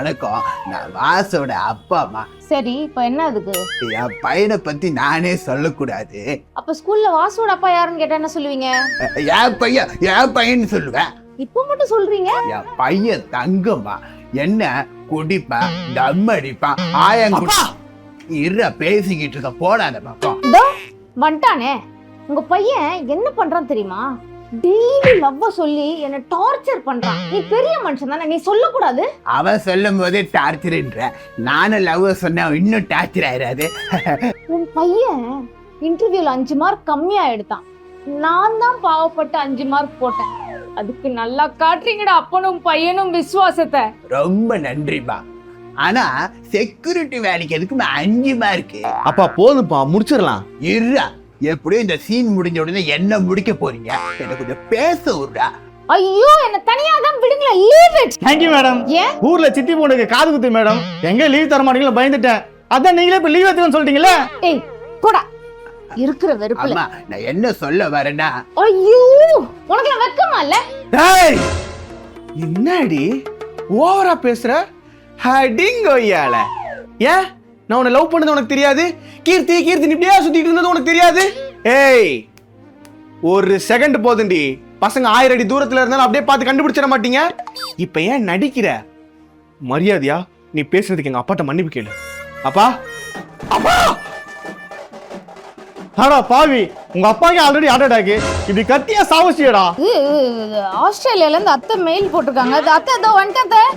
வணக்கம். நான் வாசோட அப்பா அம்மா. சரி, இப்போ என்ன அதுக்கு? என் பையனை பத்தி நானே சொல்லக்கூடாது. அப்ப ஸ்கூல்ல வாசுவோட அப்பா யாருன்னு கேட்டா என்ன சொல்லுவீங்க? என் பையன் சொல்லுவேன். இப்போ மட்டும் சொல்றீங்க? என் பையன் தங்கம்மா. என்ன குடிப்பான், தம் அடிப்பான், ஆயங்குடி. இருற பேசிக்கிட்டு இருக்க, போடா அந்த பக்கம். வந்துட்டானே உங்க பையன். என்ன பண்றான் தெரியுமா? டெய்லி லவ்வ சொல்லி என்ன டார்ச்சர் பண்றான். நீ பெரிய மனுஷன் தானே, நீ சொல்லக்கூடாது? அவன் சொல்லும் போதே டார்ச்சர்ன்ற, நானும் லவ் சொன்னா இன்னும் டார்ச்சர் ஆயிடாது. உன் பையன் இன்டர்வியூல 5 மார்க் கம்மியா எடுத்தான். நான் தான் பாவப்பட்டு 5 மார்க் போட்டேன். அதுக்கு நல்லா காட்டுறீங்கடா அப்பனும் பையனும் விசுவாசத்தை. ரொம்ப நன்றிப்பா. ஆனா செக்யூரிட்டி வேலைக்கு எதுக்கு 5 மார்க்? அப்பா போதுப்பா, முடிச்சிடலாம். இருடா, எப்படியும் இந்த சீன் முடிஞ்ச உடனே என்ன முடிக்க போறீங்க? எனக்கு கொஞ்சம் பேச விடுடா. ஐயோ, என்ன தனியா தான் விடுங்களா. Leave it. Thank you madam. ஏன் ஊர்ல சித்தி பொண்ணுக்கு காது குத்து மேடம். எங்க லீவ் தர மாட்டீங்களா பயந்துட்டேன். அதான் நீங்களே இப்ப லீவ் எடுத்துன்னு சொல்லிட்டீங்களே. ஏய் போடா, இருக்கிற வெறுப்புல. அம்மா, நான் என்ன சொல்ல வரேன்னா, ஐயோ உனக்கு வெக்கமா இல்ல? டேய் என்னடி ஓவரா பேசுற? அடிங்கோயால. ஏன் நான் உன்னை லவ் பண்ணது உனக்கு தெரியாது? கீர்த்தி கீர்த்தி இப்படியே சுத்திட்டு இருந்தது உனக்கு தெரியாது? ஏய், ஒரு செகண்ட் போதுண்டி. பசங்க 1000 அடி தூரத்துல இருந்தாலும் அப்படியே பார்த்து கண்டுபிடிச்சிட மாட்டீங்க. இப்ப ஏன் நடிக்கிற? மரியாதையா நீ பேசுறதுக்கு எங்க அப்பாட்ட மன்னிப்பு கேளு. அப்பா அப்பா. ஆடா பாவி, உங்க அப்பாக்கு ஆல்ரெடி ஹார்ட் அட்டாக். இப்படி கத்தியா சாவசியடா. ஆஸ்திரேலியால இருந்து அத்தை மெயில் போட்டிருக்காங்க. அது அத்தை இதோ வந்துட்டேன்.